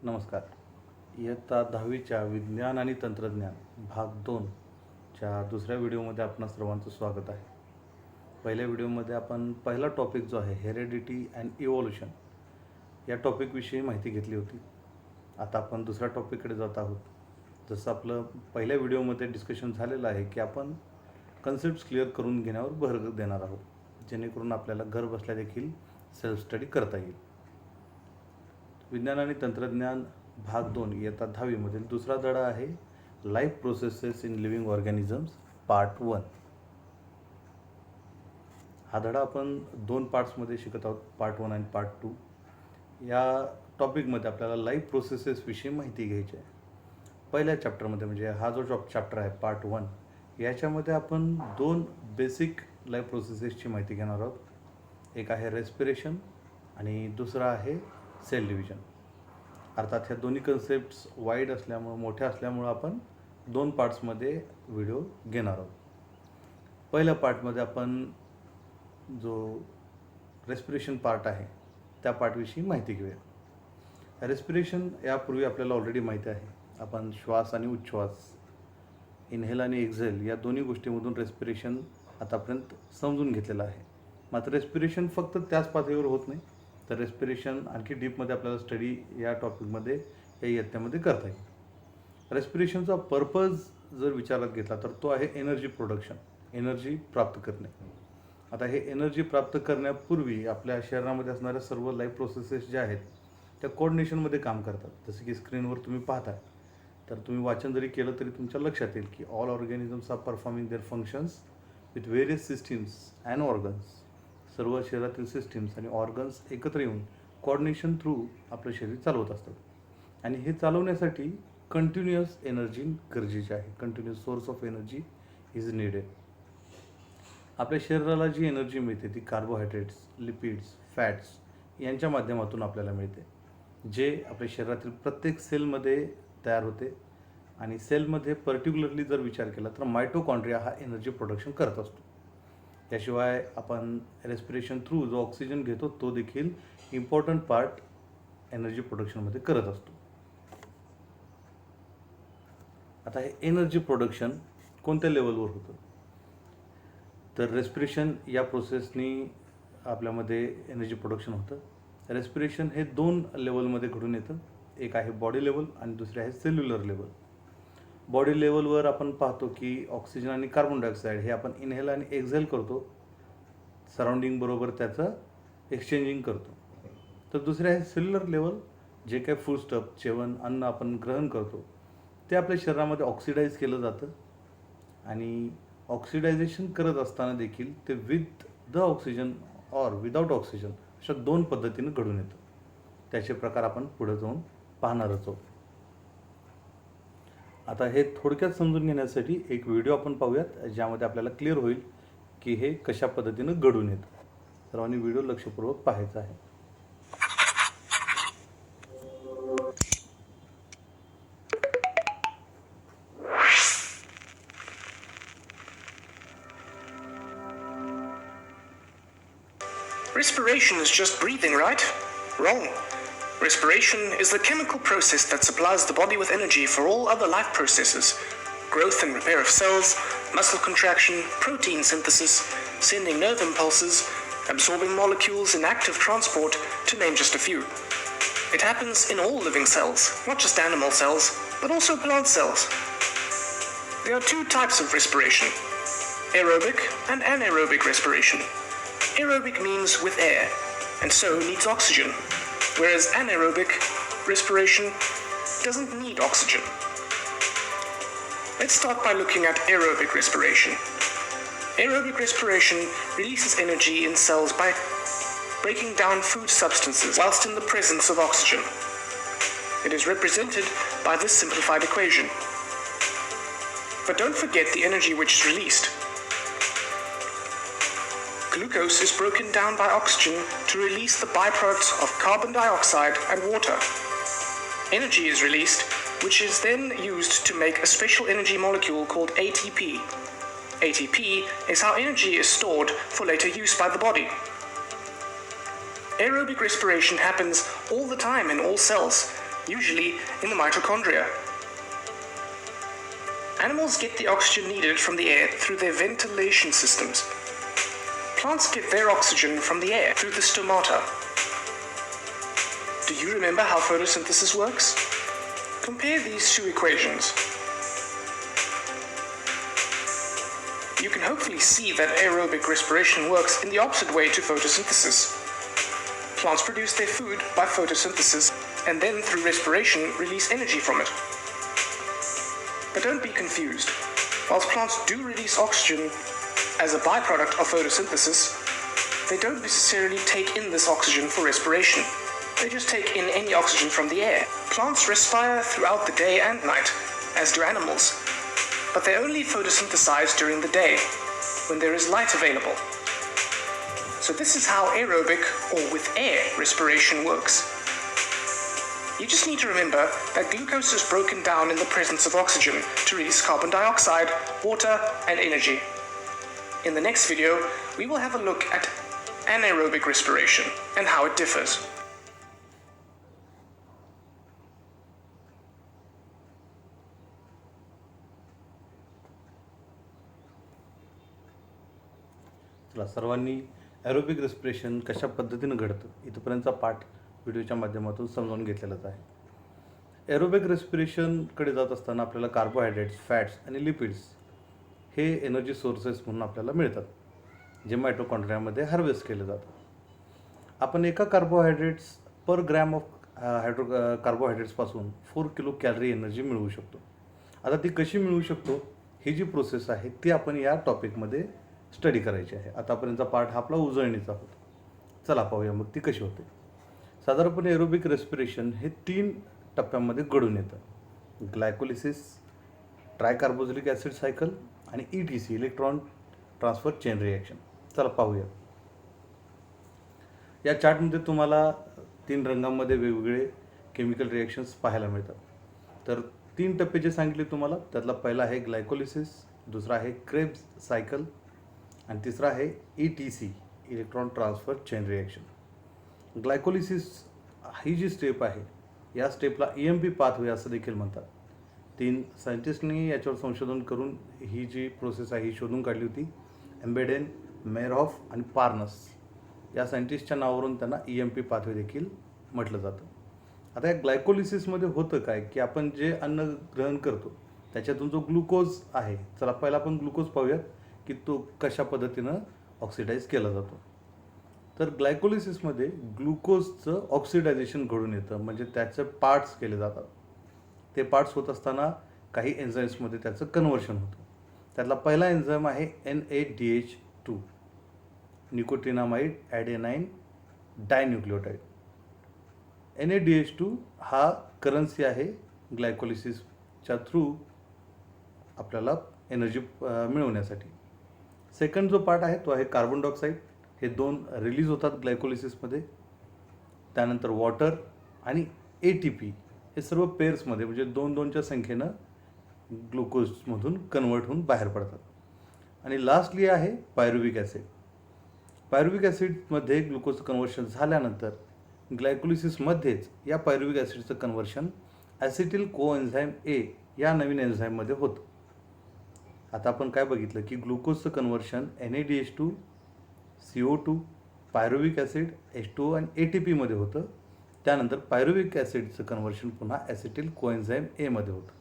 नमस्कार. इयत्ता 10वीच्या विज्ञान आणि तंत्रज्ञान भाग 2 च्या दुसऱ्या व्हिडिओमध्ये आपणा सर्वांचं स्वागत आहे. पहिल्या व्हिडिओमध्ये आपण पहिला टॉपिक जो आहे हेरिडिटी अँड इव्होल्यूशन या टॉपिकविषयी माहिती घेतली होती. आता आपण दुसऱ्या टॉपिककडे जात आहोत. जसं आपलं पहिल्या व्हिडिओमध्ये डिस्कशन झालेलं आहे की आपण कन्सेप्ट्स क्लिअर करून घेण्यावर भर देणार आहोत, जेणेकरून आपल्याला घर बसल्या देखील सेल्फ स्टडी करता येईल. विज्ञान आणि तंत्रज्ञान भाग 2 इयत्ता 10वीमधील दुसरा धडा आहे life processes in living organisms part 1. हा धडा आपण 2 पार्ट्समध्ये शिकत आहोत, पार्ट 1 आणि पार्ट 2. या टॉपिकमध्ये आपल्याला लाईफ प्रोसेसेसविषयी माहिती घ्यायची आहे. पहिल्या चॅप्टरमध्ये म्हणजे हा जो चॅप्टर आहे पार्ट 1, याच्यामध्ये आपण 2 बेसिक लाईफ प्रोसेसेसची माहिती घेणार आहोत. एक आहे रेस्पिरेशन आणि दुसरा आहे सेल डिव्हिजन. अर्थात ह्या दोन्ही कन्सेप्ट्स वाईड असल्यामुळं, मोठ्या असल्यामुळं आपण 2 पार्ट्समध्ये व्हिडिओ घेणार आहोत. पहिल्या पार्टमध्ये आपण जो रेस्पिरेशन पार्ट आहे त्या पार्टविषयी माहिती घेऊया. रेस्पिरेशन यापूर्वी आपल्याला ऑलरेडी माहिती आहे. आपण श्वास आणि उच्छ्वास, इनहेल आणि एक्झेल या दोन्ही गोष्टींमधून रेस्पिरेशन आतापर्यंत समजून घेतलेलं आहे. मात्र रेस्पिरेशन फक्त त्याच पातळीवर होत नाही, तर रेस्पिरेशन आणखी डीपमध्ये आपल्याला स्टडी या टॉपिकमध्ये या इयत्तेमध्ये करता येईल. रेस्पिरेशनचा पर्पज जर विचारात घेतला तर तो आहे एनर्जी प्रोडक्शन, एनर्जी प्राप्त करणे. आता हे एनर्जी प्राप्त करण्यापूर्वी आपल्या शरीरामध्ये असणाऱ्या सर्व लाईफ प्रोसेसेस ज्या आहेत त्या कोऑर्डिनेशनमध्ये काम करतात. जसे की स्क्रीनवर तुम्ही पाहताय, तर तुम्ही वाचन जरी केलं तरी तुमच्या लक्षात येईल की all organisms are performing their functions with various systems and organs. सर्व शरीरातील सिस्टीम्स आणि ऑर्गन्स एकत्र येऊन कोऑर्डिनेशन थ्रू आपलं शरीर चालवत असतात. आणि हे चालवण्यासाठी कंटिन्युअस एनर्जी गरजेची आहे. Continuous source of energy is needed. आपल्या शरीराला जी एनर्जी मिळते ती कार्बोहायड्रेट्स, लिपिड्स, फॅट्स यांच्या माध्यमातून आपल्याला मिळते, जे आपल्या शरीरातील प्रत्येक सेलमध्ये तयार होते. आणि सेलमध्ये पर्टिक्युलरली जर विचार केला तर मायटोकॉन्ड्रिया हा एनर्जी प्रोडक्शन करत असतो. त्याशिवाय आपण रेस्पिरेशन थ्रू जो ऑक्सिजन घेतो तो देखील इम्पॉर्टंट पार्ट एनर्जी प्रोडक्शनमध्ये करत असतो. आता हे एनर्जी प्रोडक्शन कोणत्या लेवलवर होतं, तर रेस्पिरेशन या प्रोसेसनी आपल्यामध्ये एनर्जी प्रोडक्शन होतं. रेस्पिरेशन हे 2 लेवलमध्ये घडून येतं. एक आहे बॉडी लेवल आणि दुसरे आहे सेल्युलर लेवल. बॉडी लेवलवर आपण पाहतो की ऑक्सिजन आणि कार्बन डायऑक्साईड हे आपण इनहेल आणि एक्झेल करतो, सराउंडिंग बरोबर त्याचं एक्सचेंजिंग करतो. तर दुसरे आहे सेल्युलर लेवल. जे काही फूडस्टफ, जेवण, अन्न आपण ग्रहण करतो ते आपल्या शरीरामध्ये ऑक्सिडाईज केलं जातं. आणि ऑक्सिडायझेशन करत असताना देखील ते with the oxygen or without oxygen अशा 2 पद्धतीनं घडून येतं. त्याचे प्रकार आपण पुढे जाऊन पाहणारच आहोत. आता हे थोडक्यात समजून घेण्यासाठी एक व्हिडिओ आपण पाहूयात, ज्यामध्ये आपल्याला क्लिअर होईल की हे कशा पद्धतीनं घडून येतं. सर्वांनी व्हिडिओ लक्षपूर्वक पाहायचा आहे. Respiration is just breathing, right? Wrong. Respiration is the chemical process that supplies the body with energy for all other life processes. Growth and repair of cells, muscle contraction, protein synthesis, sending nerve impulses, absorbing molecules in active transport, to name just a few. It happens in all living cells, not just animal cells, but also plant cells. There are 2 types of respiration: aerobic and anaerobic respiration. Aerobic means with air, and so needs oxygen, whereas anaerobic respiration doesn't need oxygen. Let's start by looking at aerobic respiration. Aerobic respiration releases energy in cells by breaking down food substances whilst in the presence of oxygen. It is represented by this simplified equation. But don't forget the energy which is released. Glucose is broken down by oxygen to release the byproducts of carbon dioxide and water. Energy is released, which is then used to make a special energy molecule called ATP. ATP is how energy is stored for later use by the body. Aerobic respiration happens all the time in all cells, usually in the mitochondria. Animals get the oxygen needed from the air through their ventilation systems. Plants get their oxygen from the air through the stomata. Do you remember how photosynthesis works? Compare these two equations. You can hopefully see that aerobic respiration works in the opposite way to photosynthesis. Plants produce their food by photosynthesis and then through respiration release energy from it. But don't be confused. Whilst plants do release oxygen as a byproduct of photosynthesis, they don't necessarily take in this oxygen for respiration. They just take in any oxygen from the air. Plants respire throughout the day and night, as do animals, but they only photosynthesize during the day, when there is light available. So this is how aerobic, or with air, respiration works. You just need to remember that glucose is broken down in the presence of oxygen to release carbon dioxide, water, and energy. In the next video, we will have a look at anaerobic respiration and how it differs. चला, सर्वांनी aerobic respiration कशा पद्धतीनं घडतं इथपर्यंतचा पाठ व्हिडिओच्या माध्यमातून समजावून घेतलेलाच आहे. ॲरोबिक रेस्पिरेशनकडे जात असताना आपल्याला कार्बोहायड्रेट्स, फॅट्स आणि लिपिड्स हे एनर्जी सोर्सेस म्हणून आपल्याला मिळतात, जे मायटोकॉन्ड्रियामध्ये हार्वेस्ट केले जातात. आपण एका कार्बोहायड्रेट्स पर ग्रॅम ऑफ कार्बोहायड्रेट्सपासून 4 किलो कॅलरी एनर्जी मिळवू शकतो. आता ती कशी मिळवू शकतो ही जी प्रोसेस आहे ती आपण या टॉपिकमध्ये स्टडी करायची आहे. आतापर्यंतचा पाठ हा आपला उजळणीचा होता. चला पाहूया मग ती कशी होते. साधारणपणे एरोबिक रेस्पिरेशन हे 3 टप्प्यांमध्ये घडून येतं. ग्लायकोलिसिस, ट्रायकार्बोझिलिक ॲसिड सायकल आणि ETC, electron transfer chain reaction. चला पाहूया. या चार्टमध्ये तुम्हाला 3 रंगांमध्ये वेगवेगळे केमिकल रिॲक्शन्स पाहायला मिळतात. तर 3 टप्पे जे सांगितले तुम्हाला, त्यातला पहिला आहे ग्लायकोलिसिस, दुसरा आहे क्रेब्स सायकल आणि तिसरा आहे ETC, electron transfer chain reaction. Glycolysis ही जी स्टेप आहे, या स्टेपला EMP पाथवे असं देखील म्हणतात. 3 सायंटिस्टनी याच्यावर संशोधन करून ही जी प्रोसेस आहे ही शोधून काढली होती. एम्बेडेन, मेयरहॉफ आणि पार्नस या सायंटिस्टच्या नावावरून त्यांना EMP पाथवे देखील म्हटलं जातं. आता या ग्लायकोलिसिसमध्ये होतं काय की आपण जे अन्न ग्रहण करतो त्याच्यातून जो ग्लुकोज आहे, चला पहिला आपण ग्लुकोज पाहूयात की तो कशा पद्धतीनं ऑक्सिडाईज केला जातो. तर ग्लायकोलिसिसमध्ये ग्लुकोजचं ऑक्सिडायझेशन घडून येतं, म्हणजे त्याचे पार्ट्स केले जातात. ते पार्ट्स होत असताना काही एन्झाईम्समध्ये त्याचं कन्व्हर्शन होतं. त्यातला पहिला एन्झाईम आहे NADH2, निकोटिनामाइड ॲडेनाईन डायन्यूक्लियोटाईड. NADH2 हा करन्सी आहे ग्लायकोलिसिसच्या थ्रू आपल्याला एनर्जी मिळवण्यासाठी. सेकंड जो पार्ट आहे तो आहे कार्बन डायऑक्साईड. हे 2 रिलीज होतात ग्लायकोलिसिसमध्ये. त्यानंतर वॉटर आणि ATP हे सर्व पेअर्समध्ये म्हणजे 2-2च्या संख्येनं ग्लुकोजमधून कन्वर्ट होऊन बाहेर पडतात. आणि लास्टली आहे पायरुविक ॲसिड. पायरुविक ॲसिडमध्ये ग्लुकोजचं कन्व्हर्शन झाल्यानंतर ग्लायकोलिसिसमध्येच या पायरुविक ॲसिडचं कन्व्हर्शन ॲसिटिल कोएन्झाईम A या नवीन एन्झाईममध्ये होतं. आता आपण काय बघितलं की ग्लुकोजचं conversion NADH2, CO2, pyruvic acid H2O आणि ATPमध्ये होतं. त्यानंतर पायरुविक ॲसिडचं कन्व्हर्शन पुन्हा ॲसिटिल कोएन्झाईम A मध्ये होतं.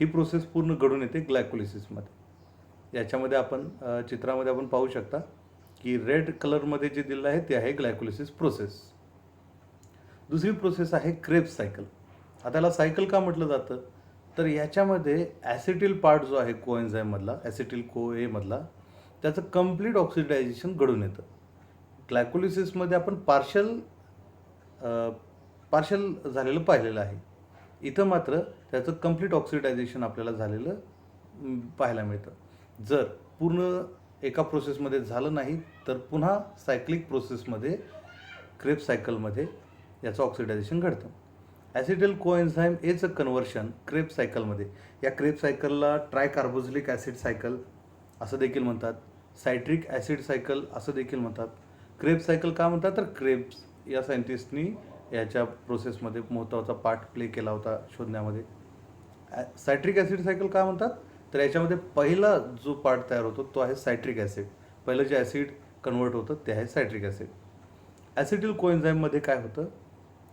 ही प्रोसेस पूर्ण घडून येते ग्लायकोलिसिसमध्ये. याच्यामध्ये आपण चित्रामध्ये आपण पाहू शकता की रेड कलरमध्ये जे दिलेलं आहे ते आहे ग्लायकोलिसिस प्रोसेस. दुसरी प्रोसेस आहे क्रेब्स सायकल. आता याला सायकल का म्हटलं जातं, तर याच्यामध्ये ॲसिटिल पार्ट जो आहे कोएन्झाईममधला, ॲसिटिल CoA मधला, त्याचं कम्प्लीट ऑक्सिडायझेशन घडून येतं. ग्लायकोलिसिसमध्ये आपण पार्शल झालेलं पाहिलेलं आहे. इथं मात्र त्याचं कम्प्लीट ऑक्सिडायझेशन आपल्याला झालेलं पाहायला मिळतं. जर पूर्ण एका प्रोसेसमध्ये झालं नाही तर पुन्हा सायक्लिक प्रोसेसमध्ये क्रेब्स सायकलमध्ये याचं ऑक्सिडायझेशन घडतं. ॲसिटिल कोएन्झाईम Aचं कन्व्हर्शन क्रेब्स सायकलमध्ये, या क्रेब्स सायकलला ट्रायकार्बोझिलिक ॲसिड सायकल असं देखील म्हणतात, सायट्रिक ॲसिड सायकल असं देखील म्हणतात. क्रेब्स सायकल का म्हणतात, तर क्रेब्स या सायंटिस्टनी याच्या प्रोसेसमध्ये महत्त्वाचा पार्ट प्ले केला होता शोधण्यामध्ये. सायट्रिक ॲसिड सायकल काय म्हणतात, तर याच्यामध्ये पहिला जो पार्ट तयार होतो तो आहे सायट्रिक ॲसिड. पहिलं जे ॲसिड कन्वर्ट होतं ते आहे सायट्रिक ॲसिड. ॲसिटिल कोएन्झाईममध्ये काय होतं,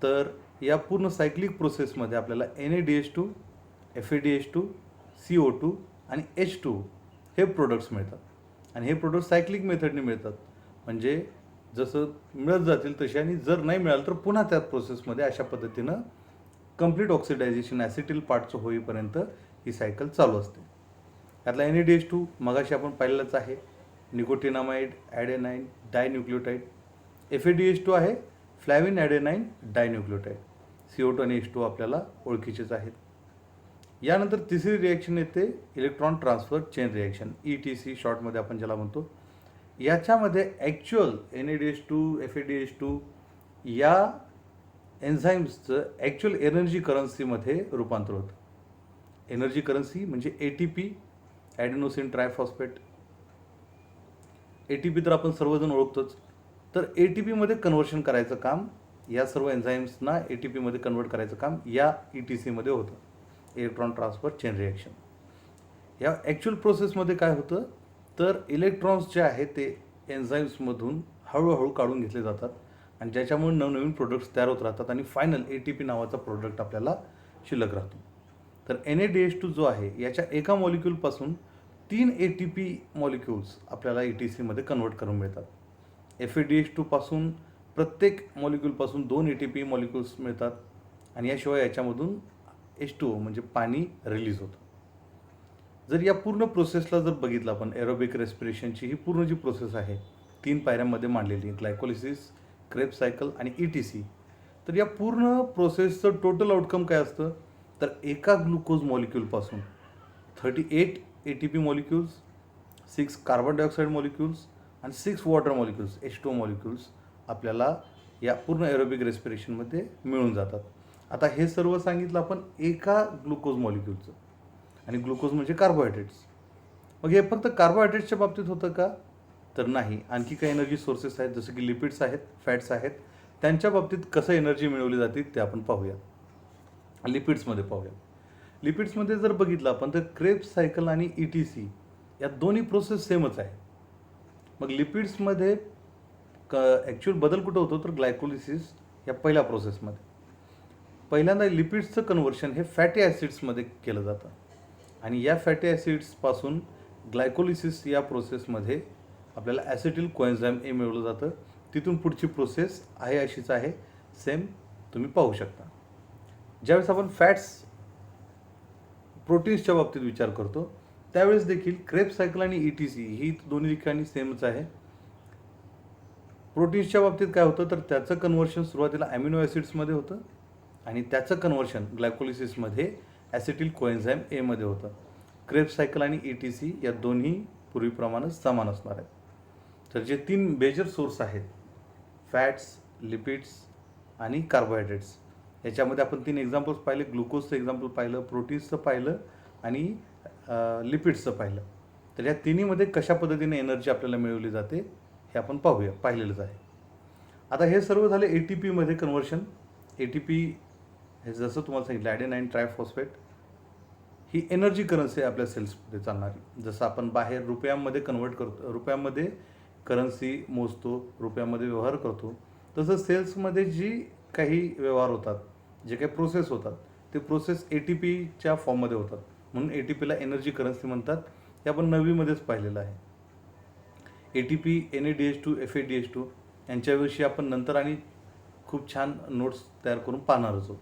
तर या पूर्ण सायक्लिक प्रोसेसमध्ये आपल्याला NADH2, FADH2, CO2 आणि H2 हे प्रोडक्ट्स मिळतात. आणि हे प्रोडक्ट सायक्लिक मेथडने मिळतात, म्हणजे जसं मिळत जातील तसे, आणि जर नाही मिळालं तर पुन्हा त्या प्रोसेसमध्ये अशा पद्धतीनं कंप्लीट ऑक्सिडायझेशन ॲसिटिल पार्टचं होईपर्यंत ही सायकल चालू असते. यातला NADH2 मगाशी आपण पाहिलेलंच आहे, निकोटिनामाइड ॲडेनाईन डायन्यूक्लियोटाईड. FADH2 आहे फ्लॅविन ॲडेनाईन डायन्यूक्लियोटाईड. CO2 आणि H2 आपल्याला ओळखीचेच आहेत. यानंतर तिसरी रिॲक्शन येते electron transfer chain reaction, ETC शॉर्टमध्ये आपण ज्याला म्हणतो. याच्यामध्ये ॲक्च्युअल NADH2, FADH2 या एन्झाईम्सचं ॲक्च्युअल एनर्जी करन्सीमध्ये रूपांतर होतं. एनर्जी करन्सी म्हणजे ATP, ॲडेनोसिन ट्रायफॉस्फेट. ATP तर आपण सर्वजण ओळखतोच. तर ATPमध्ये कन्व्हर्शन करायचं काम, या सर्व एन्झाईम्सना ATPमध्ये कन्वर्ट करायचं काम या ETCमध्ये होतं, इलेक्ट्रॉन ट्रान्सफर चेन रिॲक्शन. या ॲक्च्युअल प्रोसेसमध्ये काय होतं, तर इलेक्ट्रॉन्स जे आहेत ते एन्झाईम्समधून हळूहळू काढून घेतले जातात, आणि ज्याच्यामुळे नवनवीन प्रोडक्ट्स तयार होत राहतात, आणि फायनल ATP नावाचा प्रोडक्ट आपल्याला शिल्लक राहतो. तर NADH2 जो आहे याच्या एका मॉलिक्यूलपासून 3 ATP मॉलिक्यूल्स आपल्याला ETCमध्ये कन्वर्ट करून मिळतात. FADH2 पासून प्रत्येक मॉलिक्यूलपासून 2 ATP मॉलिक्यूल्स मिळतात, आणि याशिवाय याच्यामधून H2O म्हणजे पाणी रिलीज होतं. जर या पूर्ण प्रोसेसला जर बघितलं आपण, एरोबिक रेस्पिरेशनची ही पूर्ण जी प्रोसेस आहे 3 पायऱ्यांमध्ये मांडलेली, ग्लायकोलिसिस, क्रेब्स सायकल आणि ETC. तर या पूर्ण प्रोसेसचं टोटल आउटकम काय असतं, तर एका ग्लुकोज मॉलिक्यूलपासून 38 ATP molecules, 6 carbon dioxide molecules आणि 6 वॉटर मॉलिक्यूल्स, H2O मॉलिक्यूल्स आपल्याला या पूर्ण एरोबिक रेस्पिरेशनमध्ये मिळून जातात. आता हे सर्व सांगितलं आपण एका ग्लुकोज मॉलिक्यूलचं, आणि ग्लुकोज म्हणजे कार्बोहायड्रेट्स. मग हे फक्त कार्बोहायड्रेट्सच्या बाबतीत होतं का, तर नाही. आणखी काही एनर्जी सोर्सेस आहेत, जसं की लिपिड्स आहेत, फॅट्स आहेत. त्यांच्या बाबतीत कसं एनर्जी मिळवली जाते ते आपण पाहूया. लिपिड्समध्ये पाहूया. लिपिड्समध्ये जर बघितलं आपण तर क्रेब्स सायकल आणि ETC या दोन्ही प्रोसेस सेमच आहे. मग लिपिड्समध्ये ॲक्च्युअल बदल कुठं होतो, तर ग्लायकोलिसिस या पहिल्या प्रोसेसमध्ये. पहिल्यांदा लिपिड्सचं कन्व्हर्शन हे फॅटी ॲसिड्समध्ये केलं जातं, आणि या फॅटी ॲसिड्सपासून ग्लायकोलिसिस या प्रोसेसमध्ये आपल्याला ॲसिटिल कोएन्झाईम A मिळवलं जातं. तिथून पुढची प्रोसेस आहे अशीच आहे, सेम तुम्ही पाहू शकता. ज्यावेळेस आपण फॅट्स, प्रोटीन्सच्या बाबतीत विचार करतो, त्यावेळेस देखील क्रेब्स सायकल आणि ETC ही दोन्ही ठिकाणी सेमच आहे. प्रोटीन्सच्या बाबतीत काय होतं, तर त्याचं कन्व्हर्शन सुरुवातीला ॲमिनो ॲसिड्समध्ये होतं, आणि त्याचं कन्व्हर्शन ग्लायकोलिसिसमध्ये ॲसिटिल कोएन्झाईम A मध्ये होतं. क्रेब्स सायकल आणि ETC या दोन्ही पूर्वीप्रमाणेच समान असणार आहेत. तर जे 3 मेजर सोर्स आहेत, फॅट्स, लिपिड्स आणि कार्बोहायड्रेट्स, याच्यामध्ये आपण 3 एक्झाम्पल्स पाहिले. ग्लुकोजचं एक्झाम्पल पाहिलं, प्रोटीन्सचं पाहिलं आणि लिपिड्सचं पाहिलं. तर या तिन्हीमध्ये कशा पद्धतीने एनर्जी आपल्याला मिळवली जाते हे आपण पाहिलेलंच आहे. आता हे सर्व झाले ATPमध्ये कन्व्हर्शन. ATP हे जसं तुम्हाला सांगितलं, ॲडेनाईन ट्रायफॉस्फेट ही एनर्जी करन्सी आहे आपल्या सेल्समध्ये चालणारी. जसं आपण बाहेर रुपयांमध्ये कन्वर्ट करतो, रुपयांमध्ये करन्सी मोजतो, रुपयामध्ये व्यवहार करतो, तसं सेल्समध्ये जी काही व्यवहार होतात, जे काही प्रोसेस होतात, ते प्रोसेस ATPच्या फॉर्ममध्ये होतात. म्हणून ATPला एनर्जी करन्सी म्हणतात. हे आपण 9वीमध्येच पाहिलेलं आहे. ATP, NADH2, FADH2 यांच्याविषयी आपण नंतर आणि खूप छान नोट्स तयार करून पाहणारच आहोत.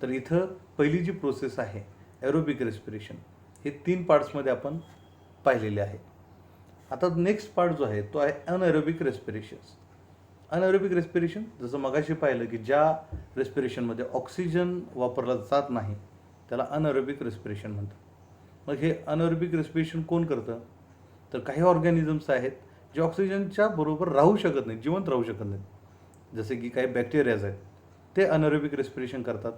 तर इथं पहिली जी प्रोसेस आहे एरोबिक रेस्पिरेशन, हे 3 पार्ट्समध्ये आपण पाहिलेले आहे. आता नेक्स्ट पार्ट जो आहे तो आहे अनएरोबिक रेस्पिरेशन्स. अनएरोबिक रेस्पिरेशन जसं मगाशी पाहिलं की ज्या रेस्पिरेशनमध्ये ऑक्सिजन वापरला जात नाही त्याला अनएरोबिक रेस्पिरेशन म्हणतात. मग हे अनएरोबिक रेस्पिरेशन कोण करतं, तर काही ऑर्गॅनिझम्स आहेत जे ऑक्सिजनच्या बरोबर राहू शकत नाहीत, जिवंत राहू शकत नाहीत. जसे की काही बॅक्टेरियाज आहेत, ते अनएरोबिक रेस्पिरेशन करतात,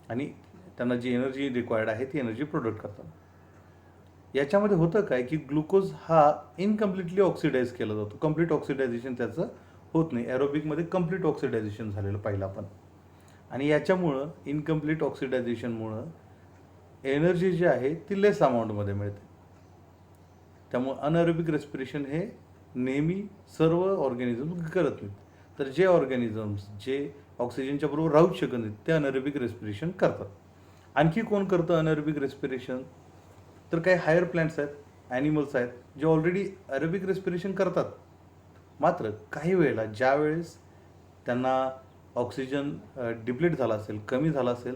आणि त्यांना जी एनर्जी रिक्वायर्ड आहे ती एनर्जी प्रोड्यूस करतात. याच्यामध्ये होतं काय की ग्लुकोज हा इनकम्प्लिटली ऑक्सिडाइज केला जातो. कम्प्लीट ऑक्सिडायझेशन त्याचं होत नाही. एरोबिकमध्ये कम्प्लीट ऑक्सिडायझेशन झालेलं पाहिलं आपण. आणि याच्यामुळं इनकम्प्लीट ऑक्सिडायझेशनमुळं एनर्जी जी आहे ती लेस अमाऊंटमध्ये मिळते. त्यामुळं अनएरोबिक रेस्पिरेशन हे नेहमी सर्व ऑर्गॅनिझम करत नाहीत. तर जे ऑर्गॅनिझम्स जे ऑक्सिजनच्या बरोबर राहूच शकत नाहीत ते अनएरोबिक रेस्पिरेशन करतात. आणखी कोण करतं अनएरोबिक रेस्पिरेशन? तर काही हायर प्लॅन्ट्स आहेत, ॲनिमल्स आहेत जे ऑलरेडी ॲरोबिक रेस्पिरेशन करतात. मात्र काही वेळेला ज्या वेळेस त्यांना ऑक्सिजन डिप्लीट झाला असेल, कमी झाला असेल,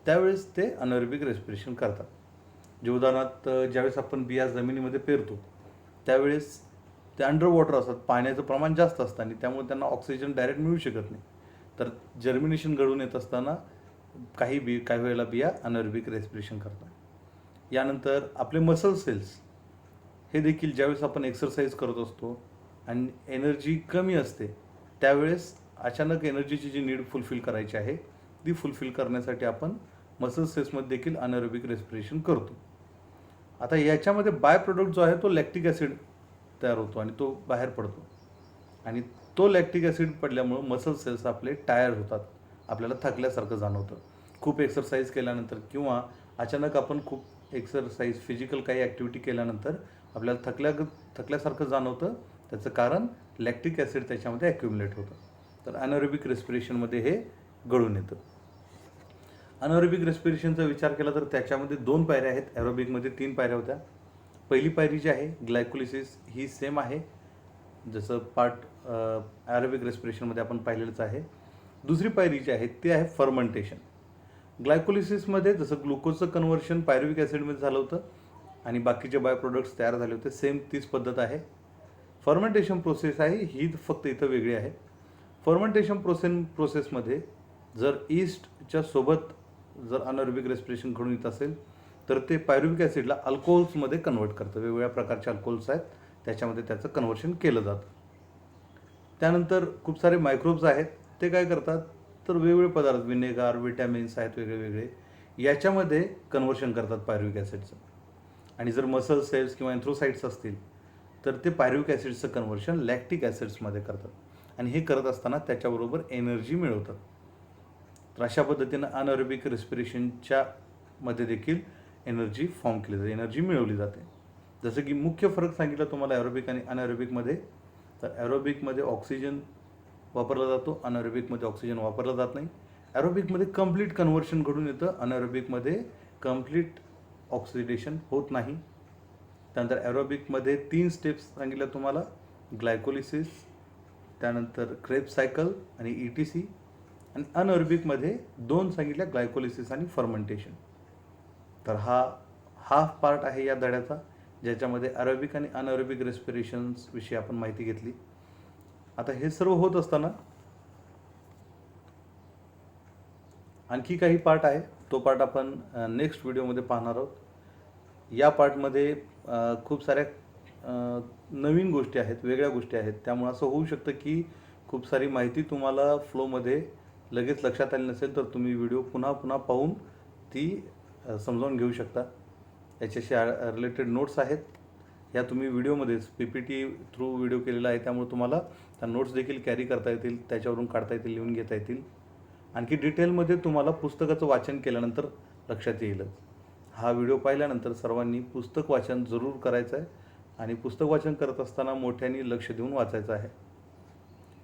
त्यावेळेस ते अनएरोबिक रेस्पिरेशन करतात. जे उदाहरणार्थ ज्यावेळेस आपण बिया जमिनीमध्ये पेरतो त्यावेळेस ते अंडर वॉटर असतात, पाण्याचं प्रमाण जास्त असतं आणि त्यामुळे त्यांना ऑक्सिजन डायरेक्ट मिळू शकत नाही. तर जर्मिनेशन घडून येत असताना काही वेळेला बिया अनएरोबिक रेस्पिरेशन करतात. यानंतर आपले मसल सेल्स हे देखील ज्यावेळेस आपण एक्सरसाइज करत असतो आणि एनर्जी कमी असते त्यावेळेस अचानक एनर्जीची जी नीड फुलफिल करायची आहे ती फुलफिल करण्यासाठी आपण मसल सेल्समध्ये देखील अनएरोबिक रेस्पिरेशन करतो. आता याच्यामध्ये बाय प्रोडक्ट जो आहे तो लॅक्टिक ॲसिड तयार होतो आणि तो बाहेर पडतो आणि तो लॅक्टिक ॲसिड पडल्यामुळं मसल सेल्स आपले टायर होतात, आपल्याला थकल्यासारखं जाणवतं. खूप एक्सरसाइज केल्यानंतर किंवा अचानक आपण खूप एक्सरसाइज फिजिकल काही ॲक्टिव्हिटी केल्यानंतर आपल्याला थकल्यासारखं जाणवतं. त्याचं कारण लॅक्टिक ॲसिड त्याच्यामध्ये ॲक्युमुलेट होतं. तर अनएरोबिक रेस्पिरेशनमध्ये हे घडून येतं. अनएरोबिक रेस्पिरेशनचा विचार केला तर त्याच्यामध्ये 2 पायऱ्या आहेत. ॲरोबिकमध्ये 3 पायऱ्या होत्या. पहिली पायरी जी आहे ग्लायकोलिसिस ही सेम आहे जसं पार्ट ॲरोबिक रेस्पिरेशनमध्ये आपण पाहिलेलंच आहे. दुसरी पायरी जी आहे ती आहे फर्मेंटेशन. ग्लायकोलिसिसमध्ये जसं ग्लुकोजचं कन्व्हर्शन पायरुविक ॲसिडमध्ये झालं होतं आणि बाकीचे बाय प्रोडक्ट्स तयार झाले होते, सेम तीच पद्धत आहे. फर्मेंटेशन प्रोसेस आहे ही फक्त इथं वेगळी आहे. फर्मेंटेशन प्रोसेसमध्ये जर ईस्टच्या सोबत जर अनएरोबिक रेस्पिरेशन घडून येत असेल तर ते पायरुविक ॲसिडला अल्कोहोल्समध्ये कन्वर्ट करतं. वेगवेगळ्या प्रकारचे अल्कोहोल्स आहेत त्याच्यामध्ये त्याचं कन्व्हर्शन केलं जातं. त्यानंतर खूप सारे मायक्रोब्स आहेत ते काय करतात तर वेगवेगळे पदार्थ विनेगार, विटॅमिन्स आहेत वेगळे याच्यामध्ये कन्व्हर्शन करतात पायरुविक ॲसिडचं. आणि जर मसल सेल्स किंवा एन्थ्रोसाइट्स असतील तर ते पायरुविक ॲसिडचं कन्व्हर्शन लॅक्टिक ॲसिड्समध्ये करतात आणि हे करत असताना त्याच्याबरोबर एनर्जी मिळवतात. तर अशा पद्धतीनं अनएरोबिक रेस्पिरेशनच्या मध्ये देखील एनर्जी फॉर्म केली जाते, एनर्जी मिळवली जाते. जसं की मुख्य फरक सांगितला तुम्हाला ॲरोबिक आणि अनएरोबिकमध्ये. तर ॲरोबिकमध्ये ऑक्सिजन वापरला जातो, अनएरोबिकमध्ये ऑक्सिजन वापरला जात नाही. ॲरोबिकमध्ये कंप्लीट कन्व्हर्शन घडून येतं, अनएरोबिकमध्ये कंप्लीट ऑक्सिडेशन होत नाही. त्यानंतर ॲरोबिकमध्ये 3 स्टेप्स सांगितल्या तुम्हाला, ग्लायकोलिसिस, त्यानंतर क्रेब्स सायकल आणि ETC. आणि अनएरोबिकमध्ये 2 सांगितल्या, ग्लायकोलिसिस आणि फर्मेंटेशन. तर हा हाफ पार्ट आहे या धड्याचा ज्याच्यामध्ये ॲरोबिक आणि अनएरोबिक रेस्पिरेशन्स विषयी आपण माहिती घेतली. आता हे सर्व होत असताना आणखी काही पार्ट आहे, तो पार्ट आपण नेक्स्ट व्हिडिओमध्ये पाहणार आहोत. या पार्टमध्ये खूप साऱ्या नवीन गोष्टी आहेत, वेगळ्या गोष्टी आहेत. त्यामुळे असं होऊ शकतं की खूप सारी माहिती तुम्हाला फ्लोमध्ये लगेच लक्षात आली नसेल तर तुम्ही व्हिडिओ पुन्हा पाहून ती समजावून घेऊ शकता. याच्याशी रिलेटेड नोट्स आहेत, ह्या तुम्ही व्हिडिओमध्येच PPT थ्रू व्हिडिओ केलेला आहे त्यामुळे तुम्हाला त्या नोट्स देखील कॅरी करता येतील, त्याच्यावरून काढता येतील, लिहून घेता येतील. आणखी डिटेलमध्ये तुम्हाला पुस्तकाचं वाचन केल्यानंतर लक्षात येईलच. हा व्हिडिओ पाहिल्यानंतर सर्वांनी पुस्तक वाचन जरूर करायचं आहे आणि पुस्तक वाचन करत असताना मोठ्याने लक्ष देऊन वाचायचं आहे.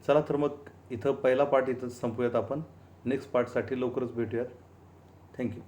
चला तर मग इथं पहिला पार्ट इथंच संपूयात आपण. नेक्स्ट पार्टसाठी लवकरच भेटूयात. थँक्यू.